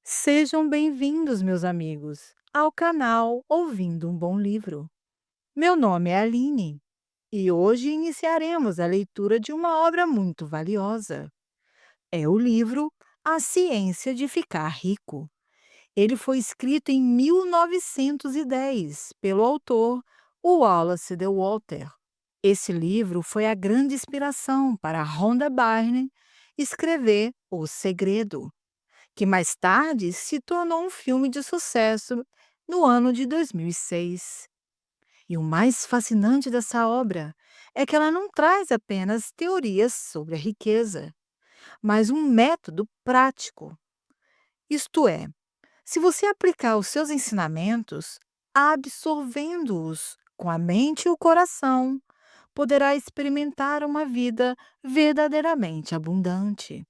Sejam bem-vindos, meus amigos, ao canal Ouvindo um Bom Livro. Meu nome é Aline e hoje iniciaremos a leitura de uma obra muito valiosa. É o livro A Ciência de Ficar Rico. Ele foi escrito em 1910 pelo autor Wallace de Walter. Esse livro foi a grande inspiração para Rhonda Byrne escrever O Segredo, que mais tarde se tornou um filme de sucesso no ano de 2006. E o mais fascinante dessa obra é que ela não traz apenas teorias sobre a riqueza, mas um método prático. Isto é, se você aplicar os seus ensinamentos, absorvendo-os com a mente e o coração, poderá experimentar uma vida verdadeiramente abundante.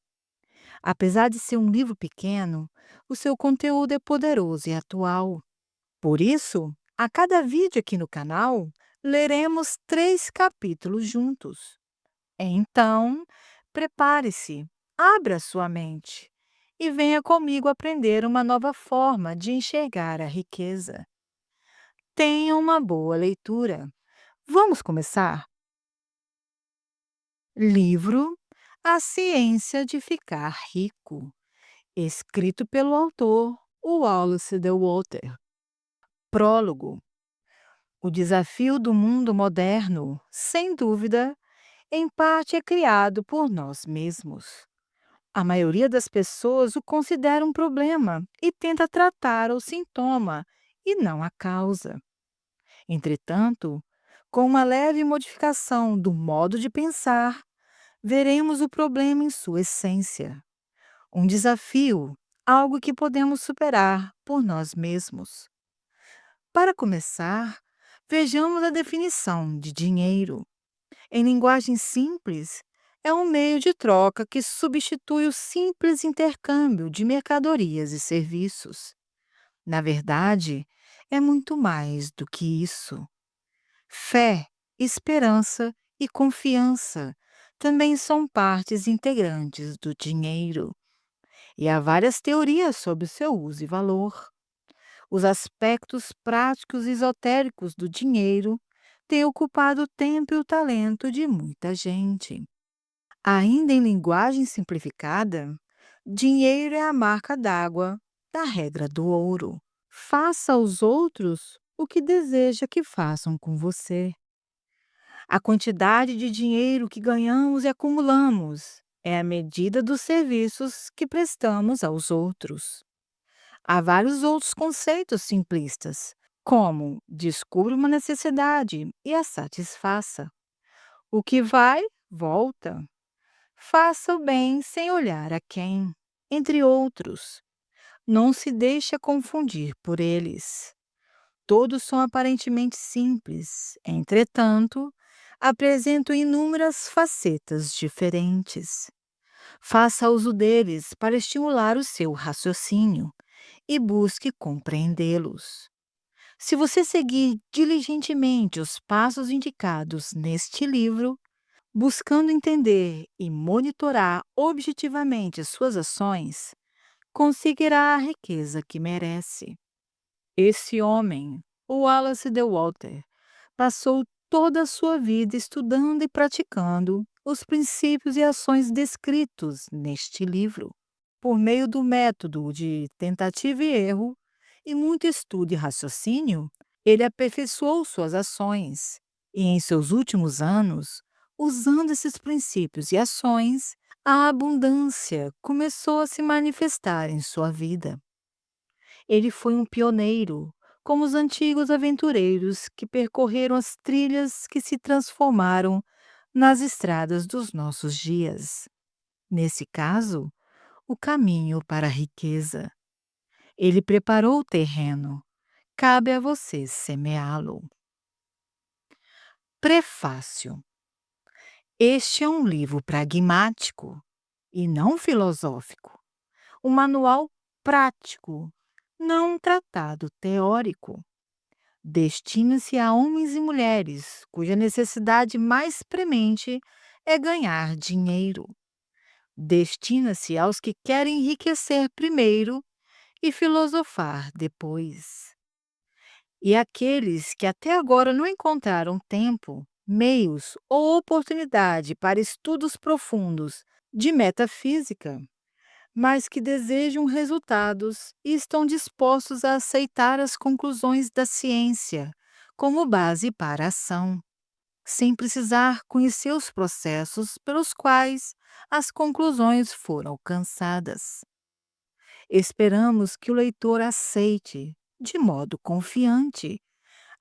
Apesar de ser um livro pequeno, o seu conteúdo é poderoso e atual. Por isso, a cada vídeo aqui no canal, leremos 3 capítulos juntos. Então, prepare-se, abra sua mente e venha comigo aprender uma nova forma de enxergar a riqueza. Tenha uma boa leitura. Vamos começar? Livro A Ciência de Ficar Rico, escrito pelo autor Wallace de Walter. Prólogo. O desafio do mundo moderno, sem dúvida, em parte é criado por nós mesmos. A maioria das pessoas o considera um problema e tenta tratar o sintoma e não a causa. Entretanto, com uma leve modificação do modo de pensar, veremos o problema em sua essência. Um desafio, algo que podemos superar por nós mesmos. Para começar, vejamos a definição de dinheiro. Em linguagem simples, é um meio de troca que substitui o simples intercâmbio de mercadorias e serviços. Na verdade, é muito mais do que isso. Fé, esperança e confiança também são partes integrantes do dinheiro. E há várias teorias sobre o seu uso e valor. Os aspectos práticos e esotéricos do dinheiro têm ocupado o tempo e o talento de muita gente. Ainda em linguagem simplificada, dinheiro é a marca d'água da regra do ouro. Faça aos outros o que deseja que façam com você. A quantidade de dinheiro que ganhamos e acumulamos é a medida dos serviços que prestamos aos outros. Há vários outros conceitos simplistas, como descubra uma necessidade e a satisfaça. O que vai, volta. Faça o bem sem olhar a quem, entre outros. Não se deixe confundir por eles. Todos são aparentemente simples, entretanto, apresentam inúmeras facetas diferentes. Faça uso deles para estimular o seu raciocínio e busque compreendê-los. Se você seguir diligentemente os passos indicados neste livro, buscando entender e monitorar objetivamente suas ações, conseguirá a riqueza que merece. Esse homem, o Wallace de Walter, passou toda a sua vida estudando e praticando os princípios e ações descritos neste livro. Por meio do método de tentativa e erro e muito estudo e raciocínio, ele aperfeiçoou suas ações e, em seus últimos anos, usando esses princípios e ações, a abundância começou a se manifestar em sua vida. Ele foi um pioneiro, como os antigos aventureiros que percorreram as trilhas que se transformaram nas estradas dos nossos dias. Nesse caso, o caminho para a riqueza. Ele preparou o terreno, cabe a você semeá-lo. Prefácio. Este é um livro pragmático e não filosófico, um manual prático, não um tratado teórico. Destina-se a homens e mulheres cuja necessidade mais premente é ganhar dinheiro. Destina-se aos que querem enriquecer primeiro e filosofar depois. E aqueles que até agora não encontraram tempo, meios ou oportunidade para estudos profundos de metafísica, mas que desejam resultados e estão dispostos a aceitar as conclusões da ciência como base para a ação, sem precisar conhecer os processos pelos quais as conclusões foram alcançadas. Esperamos que o leitor aceite, de modo confiante,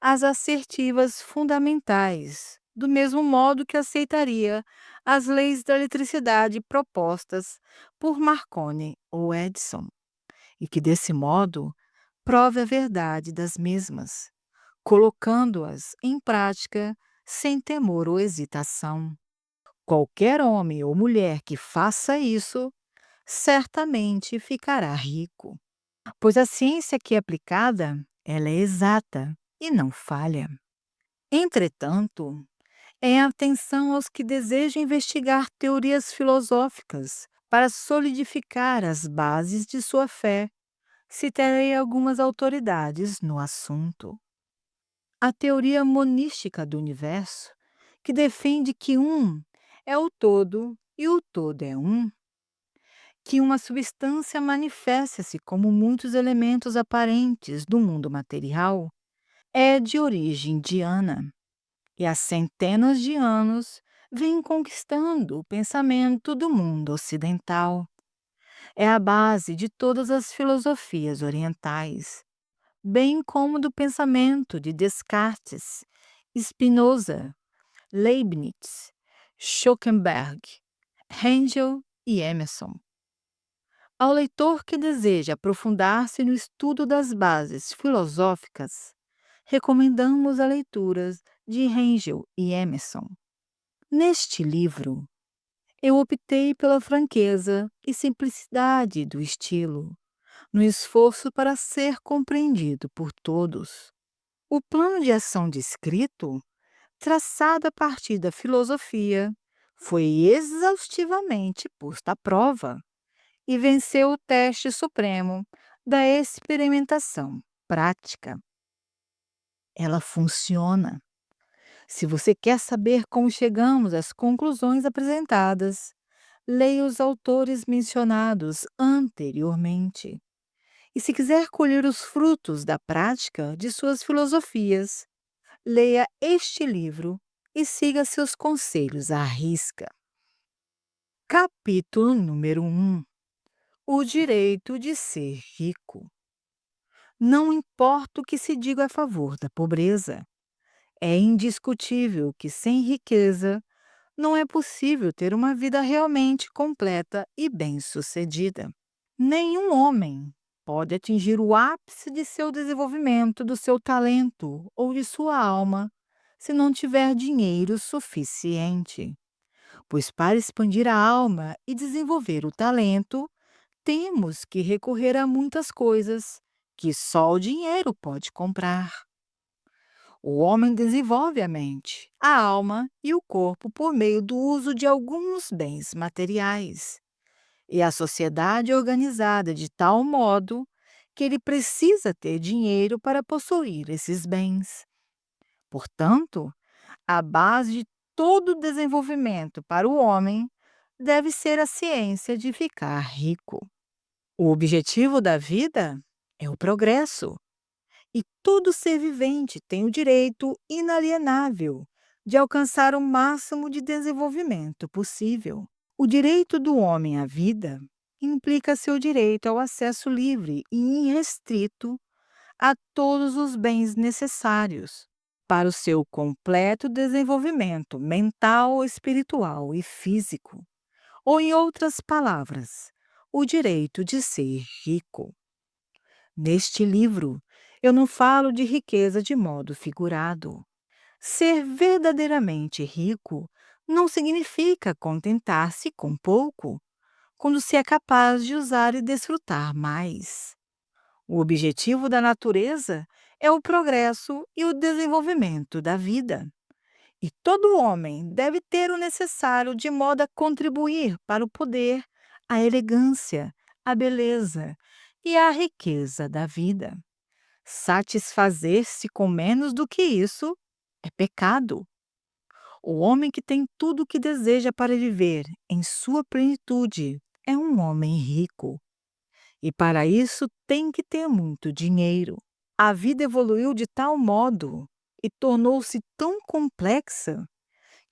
as assertivas fundamentais, do mesmo modo que aceitaria as leis da eletricidade propostas por Marconi ou Edison, e que, desse modo, prove a verdade das mesmas, colocando-as em prática sem temor ou hesitação. Qualquer homem ou mulher que faça isso certamente ficará rico, pois a ciência aqui aplicada, ela é exata e não falha. Entretanto, é a atenção aos que desejam investigar teorias filosóficas para solidificar as bases de sua fé. Citarei algumas autoridades no assunto. A teoria monística do universo, que defende que um é o todo e o todo é um, que uma substância manifesta-se como muitos elementos aparentes do mundo material, é de origem indiana e há centenas de anos vem conquistando o pensamento do mundo ocidental. É a base de todas as filosofias orientais, bem como do pensamento de Descartes, Spinoza, Leibniz, Schopenhauer, Hegel e Emerson. Ao leitor que deseja aprofundar-se no estudo das bases filosóficas, recomendamos a leitura de Hegel e Emerson. Neste livro, eu optei pela franqueza e simplicidade do estilo, no esforço para ser compreendido por todos. O plano de ação descrito, traçado a partir da filosofia, foi exaustivamente posto à prova e venceu o teste supremo da experimentação prática. Ela funciona. Se você quer saber como chegamos às conclusões apresentadas, leia os autores mencionados anteriormente. E se quiser colher os frutos da prática de suas filosofias, leia este livro e siga seus conselhos à risca. Capítulo número 1: O direito de ser rico. Não importa o que se diga a favor da pobreza, é indiscutível que sem riqueza não é possível ter uma vida realmente completa e bem-sucedida. Nenhum homem pode atingir o ápice de seu desenvolvimento, do seu talento ou de sua alma se não tiver dinheiro suficiente. Pois para expandir a alma e desenvolver o talento, temos que recorrer a muitas coisas que só o dinheiro pode comprar. O homem desenvolve a mente, a alma e o corpo por meio do uso de alguns bens materiais. E a sociedade é organizada de tal modo que ele precisa ter dinheiro para possuir esses bens. Portanto, a base de todo desenvolvimento para o homem deve ser a ciência de ficar rico. O objetivo da vida é o progresso, e todo ser vivente tem o direito inalienável de alcançar o máximo de desenvolvimento possível. O direito do homem à vida implica seu direito ao acesso livre e irrestrito a todos os bens necessários para o seu completo desenvolvimento mental, espiritual e físico. Ou, em outras palavras, o direito de ser rico. Neste livro, eu não falo de riqueza de modo figurado. Ser verdadeiramente rico não significa contentar-se com pouco, quando se é capaz de usar e desfrutar mais. O objetivo da natureza é o progresso e o desenvolvimento da vida. E todo homem deve ter o necessário de modo a contribuir para o poder, a elegância, a beleza e a riqueza da vida. Satisfazer-se com menos do que isso é pecado. O homem que tem tudo o que deseja para viver em sua plenitude é um homem rico. E para isso tem que ter muito dinheiro. A vida evoluiu de tal modo e tornou-se tão complexa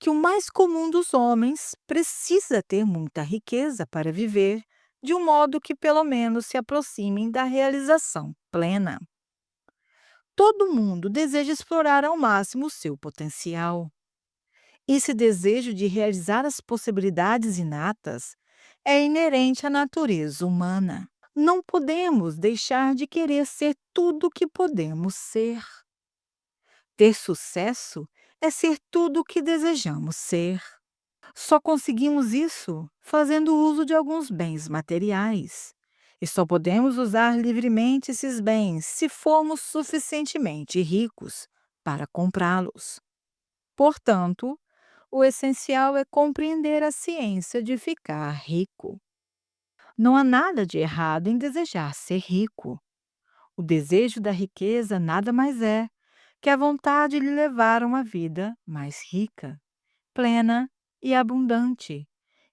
que o mais comum dos homens precisa ter muita riqueza para viver de um modo que pelo menos se aproximem da realização plena. Todo mundo deseja explorar ao máximo o seu potencial. Esse desejo de realizar as possibilidades inatas é inerente à natureza humana. Não podemos deixar de querer ser tudo o que podemos ser. Ter sucesso é ser tudo o que desejamos ser. Só conseguimos isso fazendo uso de alguns bens materiais. E só podemos usar livremente esses bens se formos suficientemente ricos para comprá-los. Portanto, o essencial é compreender a ciência de ficar rico. Não há nada de errado em desejar ser rico. O desejo da riqueza nada mais é que a vontade de levar uma vida mais rica, plena e abundante.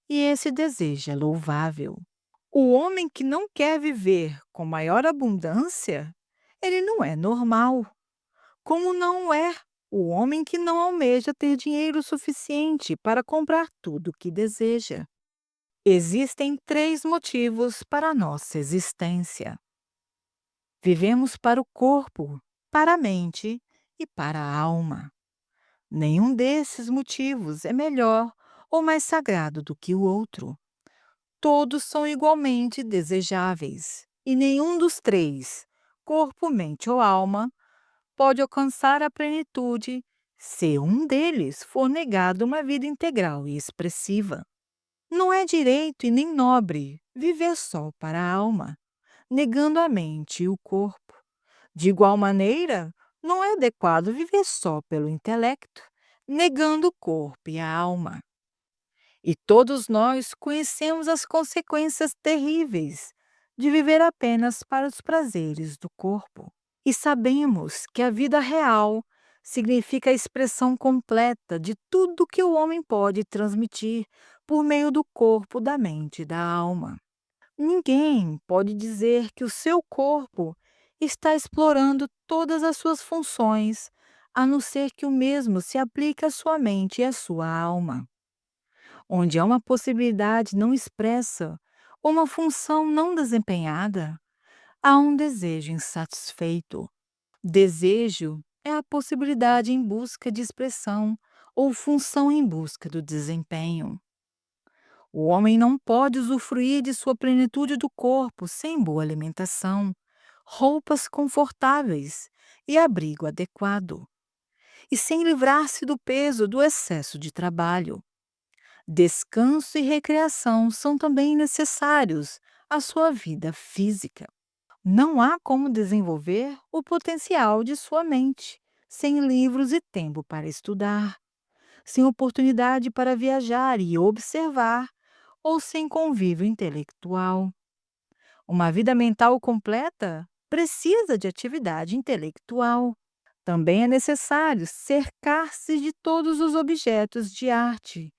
E esse desejo é louvável. O homem que não quer viver com maior abundância, ele não é normal. Como não é o homem que não almeja ter dinheiro suficiente para comprar tudo o que deseja. Existem três motivos para a nossa existência. Vivemos para o corpo, para a mente e para a alma. Nenhum desses motivos é melhor ou mais sagrado do que o outro. Todos são igualmente desejáveis, e nenhum dos três, corpo, mente ou alma, pode alcançar a plenitude se um deles for negado uma vida integral e expressiva. Não é direito e nem nobre viver só para a alma, negando a mente e o corpo. De igual maneira, não é adequado viver só pelo intelecto, negando o corpo e a alma. E todos nós conhecemos as consequências terríveis de viver apenas para os prazeres do corpo. E sabemos que a vida real significa a expressão completa de tudo que o homem pode transmitir por meio do corpo, da mente e da alma. Ninguém pode dizer que o seu corpo está explorando todas as suas funções, a não ser que o mesmo se aplique à sua mente e à sua alma. Onde há uma possibilidade não expressa ou uma função não desempenhada, há um desejo insatisfeito. Desejo é a possibilidade em busca de expressão ou função em busca do desempenho. O homem não pode usufruir de sua plenitude do corpo sem boa alimentação, roupas confortáveis e abrigo adequado, e sem livrar-se do peso do excesso de trabalho. Descanso e recreação são também necessários à sua vida física. Não há como desenvolver o potencial de sua mente sem livros e tempo para estudar, sem oportunidade para viajar e observar, ou sem convívio intelectual. Uma vida mental completa precisa de atividade intelectual. Também é necessário cercar-se de todos os objetos de arte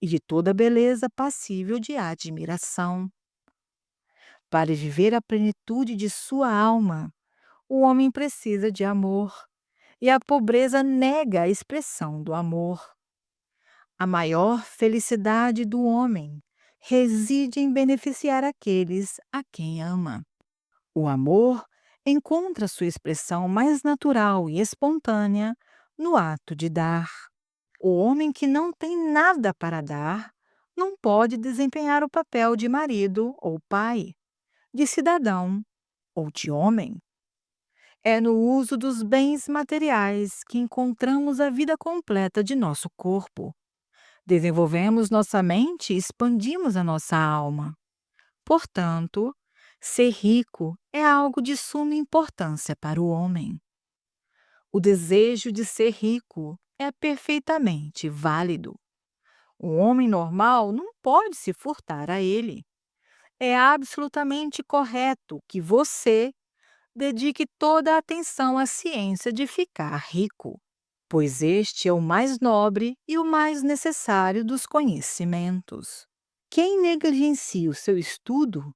e de toda a beleza passível de admiração. Para viver a plenitude de sua alma, o homem precisa de amor, e a pobreza nega a expressão do amor. A maior felicidade do homem reside em beneficiar aqueles a quem ama. O amor encontra sua expressão mais natural e espontânea no ato de dar. O homem que não tem nada para dar não pode desempenhar o papel de marido ou pai, de cidadão ou de homem. É no uso dos bens materiais que encontramos a vida completa de nosso corpo. Desenvolvemos nossa mente e expandimos a nossa alma. Portanto, ser rico é algo de suma importância para o homem. O desejo de ser rico é perfeitamente válido. O homem normal não pode se furtar a ele. É absolutamente correto que você dedique toda a atenção à ciência de ficar rico, pois este é o mais nobre e o mais necessário dos conhecimentos. Quem negligencia o seu estudo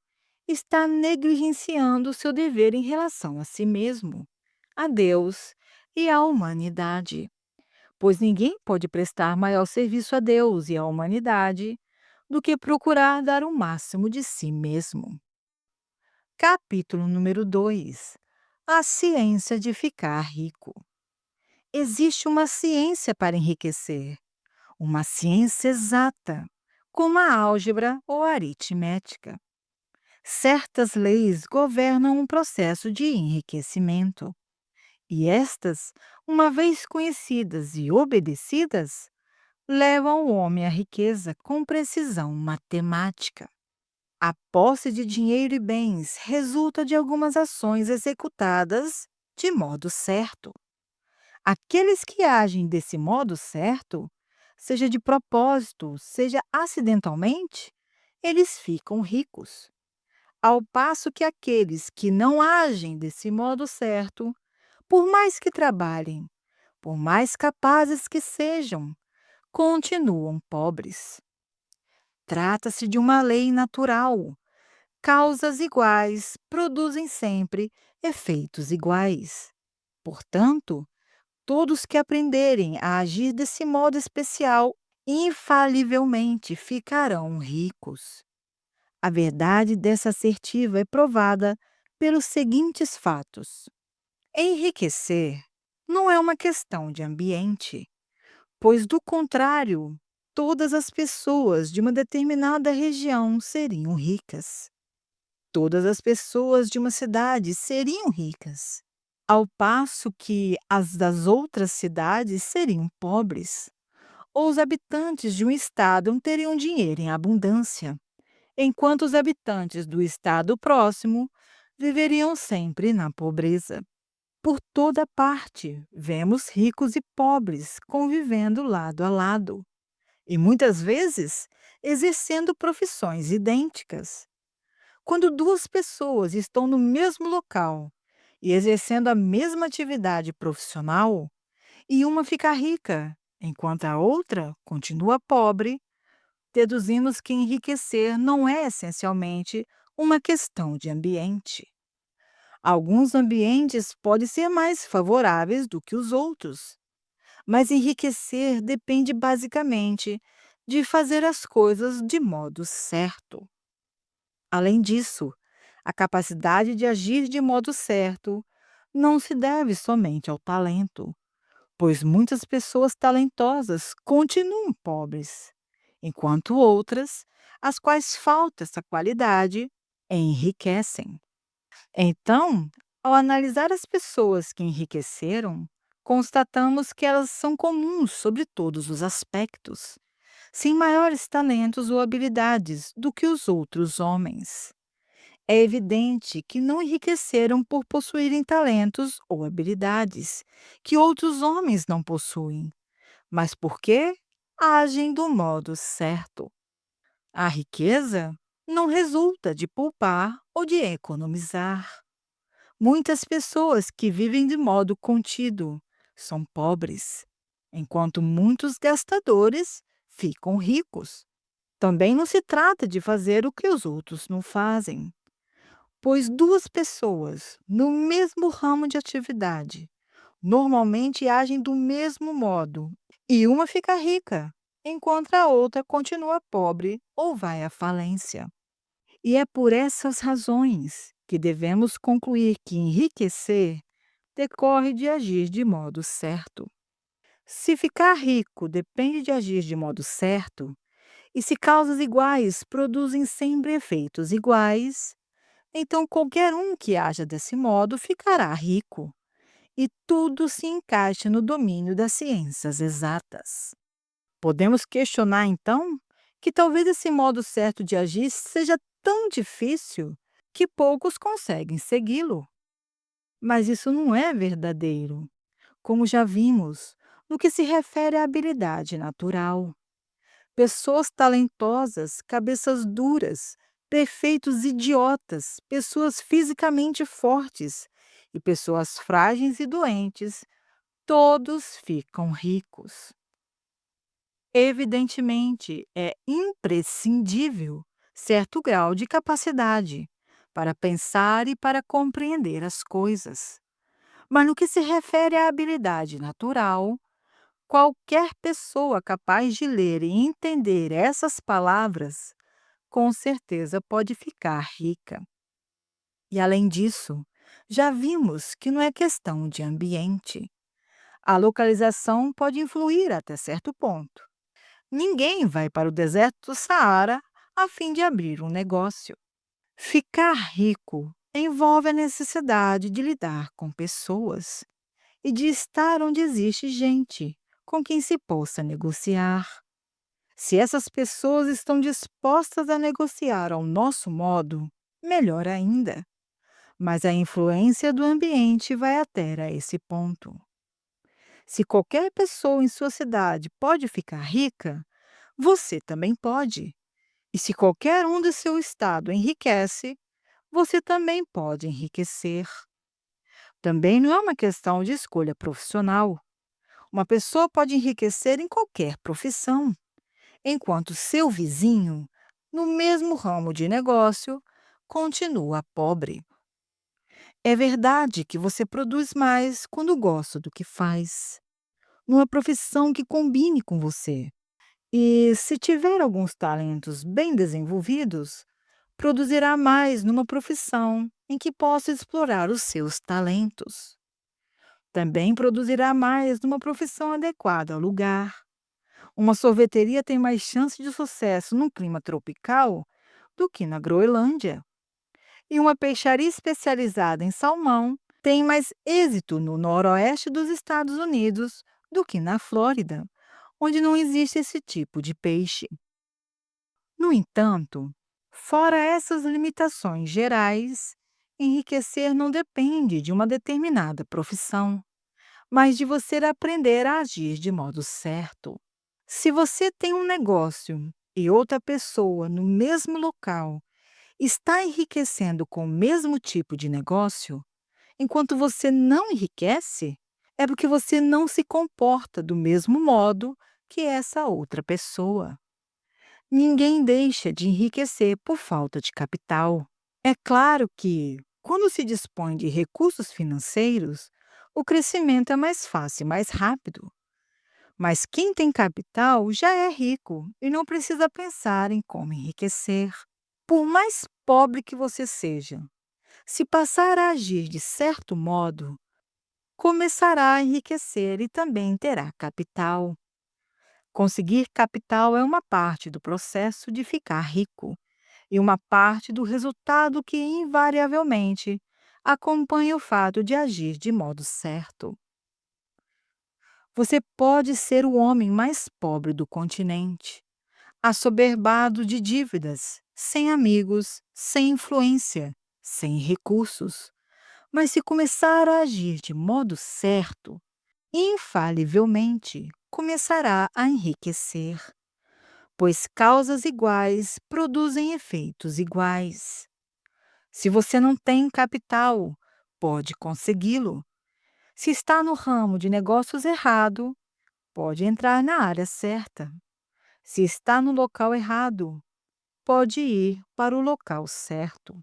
está negligenciando o seu dever em relação a si mesmo, a Deus e à humanidade, pois ninguém pode prestar maior serviço a Deus e à humanidade do que procurar dar o máximo de si mesmo. Capítulo número 2: A ciência de ficar rico. Existe uma ciência para enriquecer, uma ciência exata, como a álgebra ou a aritmética. Certas leis governam um processo de enriquecimento, e estas, uma vez conhecidas e obedecidas, levam o homem à riqueza com precisão matemática. A posse de dinheiro e bens resulta de algumas ações executadas de modo certo. Aqueles que agem desse modo certo, seja de propósito, seja acidentalmente, eles ficam ricos. Ao passo que aqueles que não agem desse modo certo, por mais que trabalhem, por mais capazes que sejam, continuam pobres. Trata-se de uma lei natural. Causas iguais produzem sempre efeitos iguais. Portanto, todos que aprenderem a agir desse modo especial infalivelmente ficarão ricos. A verdade dessa assertiva é provada pelos seguintes fatos. Enriquecer não é uma questão de ambiente, pois, do contrário, todas as pessoas de uma determinada região seriam ricas. Todas as pessoas de uma cidade seriam ricas, ao passo que as das outras cidades seriam pobres. Ou os habitantes de um estado teriam dinheiro em abundância, enquanto os habitantes do estado próximo viveriam sempre na pobreza. Por toda parte, vemos ricos e pobres convivendo lado a lado, e muitas vezes exercendo profissões idênticas. Quando duas pessoas estão no mesmo local e exercendo a mesma atividade profissional, e uma fica rica, enquanto a outra continua pobre, deduzimos que enriquecer não é essencialmente uma questão de ambiente. Alguns ambientes podem ser mais favoráveis do que os outros, mas enriquecer depende basicamente de fazer as coisas de modo certo. Além disso, a capacidade de agir de modo certo não se deve somente ao talento, pois muitas pessoas talentosas continuam pobres, enquanto outras, às quais falta essa qualidade, enriquecem. Então, ao analisar as pessoas que enriqueceram, constatamos que elas são comuns sobre todos os aspectos, sem maiores talentos ou habilidades do que os outros homens. É evidente que não enriqueceram por possuírem talentos ou habilidades que outros homens não possuem, mas porque agem do modo certo. A riqueza não resulta de poupar ou de economizar. Muitas pessoas que vivem de modo contido são pobres, enquanto muitos gastadores ficam ricos. Também não se trata de fazer o que os outros não fazem, pois duas pessoas no mesmo ramo de atividade normalmente agem do mesmo modo e uma fica rica, enquanto a outra continua pobre ou vai à falência. E é por essas razões que devemos concluir que enriquecer decorre de agir de modo certo. Se ficar rico depende de agir de modo certo, e se causas iguais produzem sempre efeitos iguais, então qualquer um que haja desse modo ficará rico, e tudo se encaixa no domínio das ciências exatas. Podemos questionar, então, que talvez esse modo certo de agir seja tão difícil que poucos conseguem segui-lo. Mas isso não é verdadeiro, como já vimos, no que se refere à habilidade natural. Pessoas talentosas, cabeças duras, prefeitos idiotas, pessoas fisicamente fortes e pessoas frágeis e doentes, todos ficam ricos. Evidentemente, é imprescindível certo grau de capacidade para pensar e para compreender as coisas. Mas no que se refere à habilidade natural, qualquer pessoa capaz de ler e entender essas palavras, com certeza pode ficar rica. E além disso, já vimos que não é questão de ambiente. A localização pode influir até certo ponto. Ninguém vai para o deserto do Saara a fim de abrir um negócio. Ficar rico envolve a necessidade de lidar com pessoas e de estar onde existe gente com quem se possa negociar. Se essas pessoas estão dispostas a negociar ao nosso modo, melhor ainda. Mas a influência do ambiente vai até a esse ponto. Se qualquer pessoa em sua cidade pode ficar rica, você também pode. E se qualquer um de seu estado enriquece, você também pode enriquecer. Também não é uma questão de escolha profissional. Uma pessoa pode enriquecer em qualquer profissão, enquanto seu vizinho, no mesmo ramo de negócio, continua pobre. É verdade que você produz mais quando gosta do que faz, numa profissão que combine com você. E se tiver alguns talentos bem desenvolvidos, produzirá mais numa profissão em que possa explorar os seus talentos. Também produzirá mais numa profissão adequada ao lugar. Uma sorveteria tem mais chance de sucesso num clima tropical do que na Groenlândia. E uma peixaria especializada em salmão tem mais êxito no noroeste dos Estados Unidos do que na Flórida, onde não existe esse tipo de peixe. No entanto, fora essas limitações gerais, enriquecer não depende de uma determinada profissão, mas de você aprender a agir de modo certo. Se você tem um negócio e outra pessoa no mesmo local está enriquecendo com o mesmo tipo de negócio, enquanto você não enriquece, é porque você não se comporta do mesmo modo que essa outra pessoa. Ninguém deixa de enriquecer por falta de capital. É claro que, quando se dispõe de recursos financeiros, o crescimento é mais fácil e mais rápido. Mas quem tem capital já é rico e não precisa pensar em como enriquecer. Por mais pobre que você seja, se passar a agir de certo modo, começará a enriquecer e também terá capital. Conseguir capital é uma parte do processo de ficar rico e uma parte do resultado que, invariavelmente, acompanha o fato de agir de modo certo. Você pode ser o homem mais pobre do continente, assoberbado de dívidas, sem amigos, sem influência, sem recursos. Mas se começar a agir de modo certo, infalivelmente começará a enriquecer, pois causas iguais produzem efeitos iguais. Se você não tem capital, pode consegui-lo. Se está no ramo de negócios errado, pode entrar na área certa. Se está no local errado, pode ir para o local certo.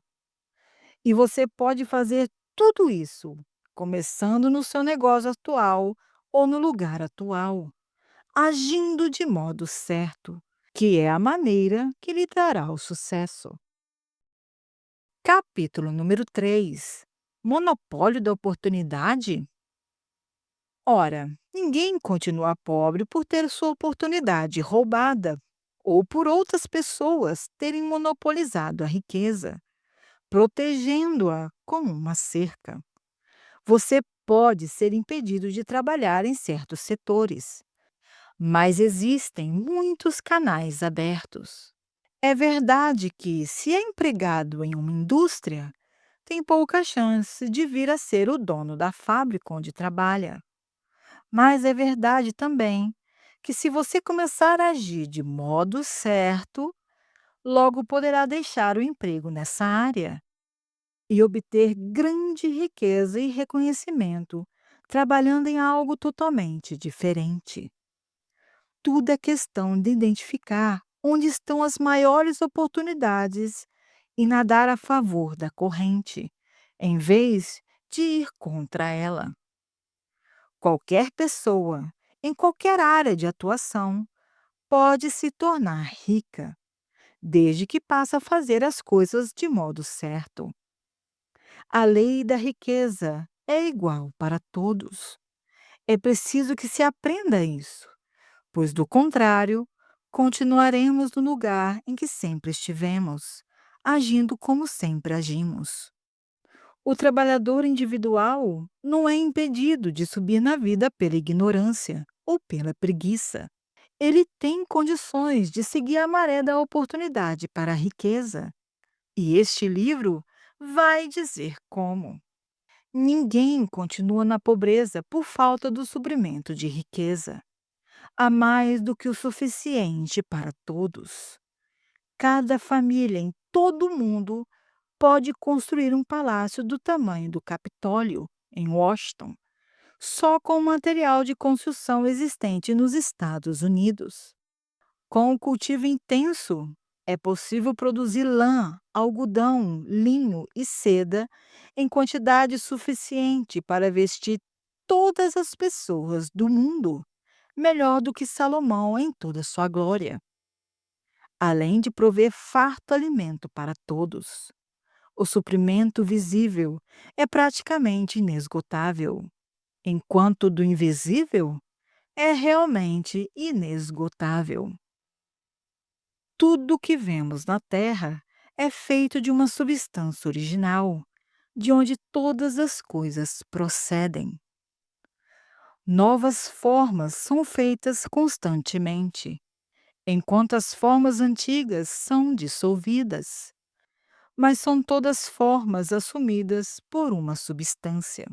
E você pode fazer tudo isso, começando no seu negócio atual ou no lugar atual, agindo de modo certo, que é a maneira que lhe trará o sucesso. Capítulo número 3: Monopólio da oportunidade? Ora, ninguém continua pobre por ter sua oportunidade roubada ou por outras pessoas terem monopolizado a riqueza, protegendo-a com uma cerca. Você pode ser impedido de trabalhar em certos setores, mas existem muitos canais abertos. É verdade que, se é empregado em uma indústria, tem pouca chance de vir a ser o dono da fábrica onde trabalha. Mas é verdade também que, se você começar a agir de modo certo, logo poderá deixar o emprego nessa área e obter grande riqueza e reconhecimento, trabalhando em algo totalmente diferente. Tudo é questão de identificar onde estão as maiores oportunidades e nadar a favor da corrente, em vez de ir contra ela. Qualquer pessoa, em qualquer área de atuação, pode se tornar rica, desde que passe a fazer as coisas de modo certo. A lei da riqueza é igual para todos. É preciso que se aprenda isso, pois, do contrário, continuaremos no lugar em que sempre estivemos, agindo como sempre agimos. O trabalhador individual não é impedido de subir na vida pela ignorância ou pela preguiça. Ele tem condições de seguir a maré da oportunidade para a riqueza. E este livro vai dizer como. Ninguém continua na pobreza por falta do suprimento de riqueza. Há mais do que o suficiente para todos. Cada família em todo o mundo pode construir um palácio do tamanho do Capitólio, em Washington, só com o material de construção existente nos Estados Unidos. Com o cultivo intenso, é possível produzir lã, algodão, linho e seda em quantidade suficiente para vestir todas as pessoas do mundo, melhor do que Salomão em toda sua glória, além de prover farto alimento para todos. O suprimento visível é praticamente inesgotável, enquanto do invisível é realmente inesgotável. Tudo o que vemos na Terra é feito de uma substância original, de onde todas as coisas procedem. Novas formas são feitas constantemente, enquanto as formas antigas são dissolvidas, mas são todas formas assumidas por uma substância.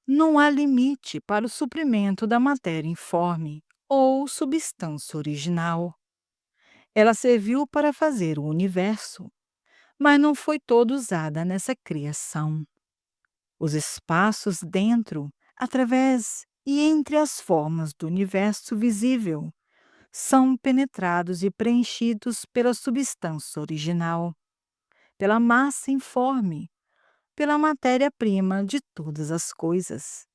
Não há limite para o suprimento da matéria informe ou substância original. Ela serviu para fazer o universo, mas não foi toda usada nessa criação. Os espaços dentro, através e entre as formas do universo visível são penetrados e preenchidos pela substância original, pela massa informe, pela matéria-prima de todas as coisas.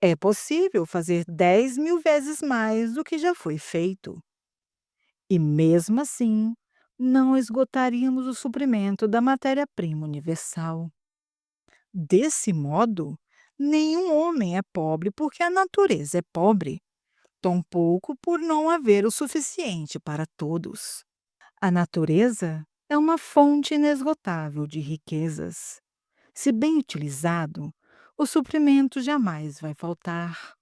É possível fazer 10.000 vezes mais do que já foi feito. E mesmo assim, não esgotaríamos o suprimento da matéria-prima universal. Desse modo, nenhum homem é pobre porque a natureza é pobre, tampouco por não haver o suficiente para todos. A natureza é uma fonte inesgotável de riquezas. Se bem utilizado, o suprimento jamais vai faltar.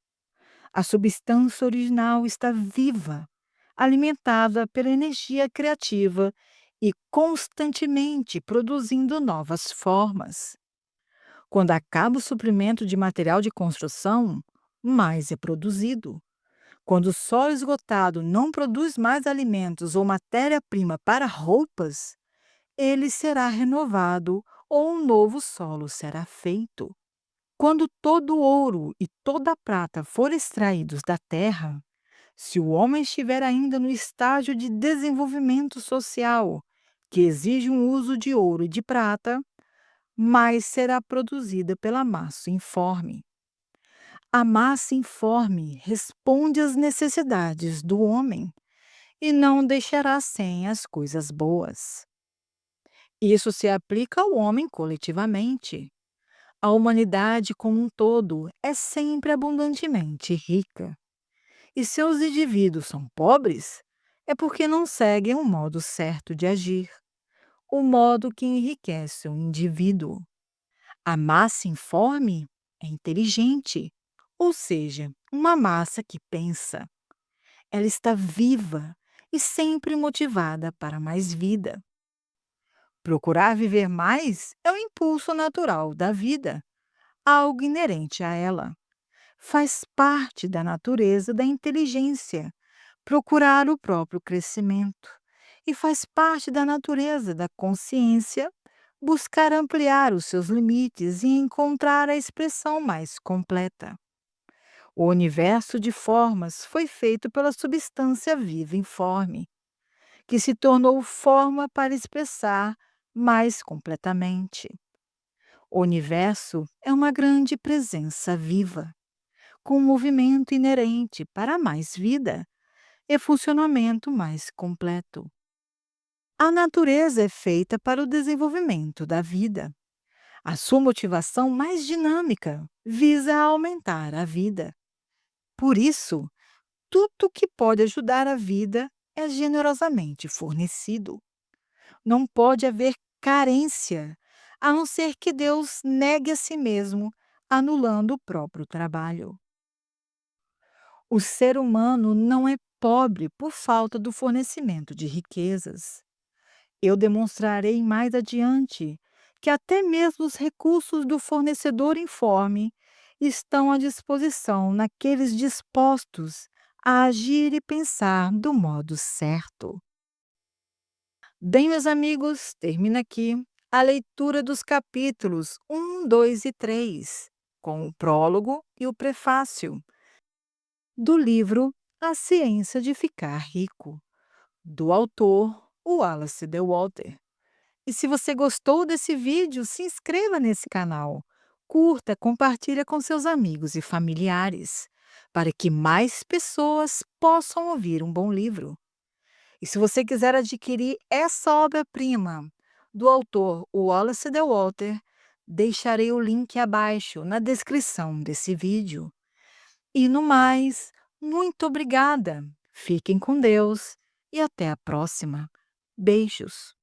A substância original está viva, alimentada pela energia criativa e constantemente produzindo novas formas. Quando acaba o suprimento de material de construção, mais é produzido. Quando o solo esgotado não produz mais alimentos ou matéria-prima para roupas, ele será renovado ou um novo solo será feito. Quando todo o ouro e toda a prata forem extraídos da terra, se o homem estiver ainda no estágio de desenvolvimento social, que exige um uso de ouro e de prata, mais será produzida pela massa informe. A massa informe responde às necessidades do homem e não deixará sem as coisas boas. Isso se aplica ao homem coletivamente. A humanidade como um todo é sempre abundantemente rica. E se os indivíduos são pobres, é porque não seguem o modo certo de agir, o modo que enriquece o indivíduo. A massa informe é inteligente, ou seja, uma massa que pensa. Ela está viva e sempre motivada para mais vida. Procurar viver mais é o impulso natural da vida, algo inerente a ela. Faz parte da natureza da inteligência procurar o próprio crescimento e faz parte da natureza da consciência buscar ampliar os seus limites e encontrar a expressão mais completa. O universo de formas foi feito pela substância viva informe, que se tornou forma para expressar mais completamente. O universo é uma grande presença viva, com um movimento inerente para mais vida e funcionamento mais completo. A natureza é feita para o desenvolvimento da vida. A sua motivação mais dinâmica visa aumentar a vida. Por isso, tudo que pode ajudar a vida é generosamente fornecido. Não pode haver carência, a não ser que Deus negue a si mesmo, anulando o próprio trabalho. O ser humano não é pobre por falta do fornecimento de riquezas. Eu demonstrarei mais adiante que até mesmo os recursos do fornecedor informe estão à disposição naqueles dispostos a agir e pensar do modo certo. Bem, meus amigos, termina aqui a leitura dos capítulos 1, 2 e 3, com o prólogo e o prefácio do livro A Ciência de Ficar Rico, do autor Wallace de Walter. E se você gostou desse vídeo, se inscreva nesse canal, curta, compartilha com seus amigos e familiares, para que mais pessoas possam ouvir um bom livro. E se você quiser adquirir essa obra-prima do autor Wallace de Walter, deixarei o link abaixo na descrição desse vídeo. E no mais, muito obrigada. Fiquem com Deus e até a próxima. Beijos.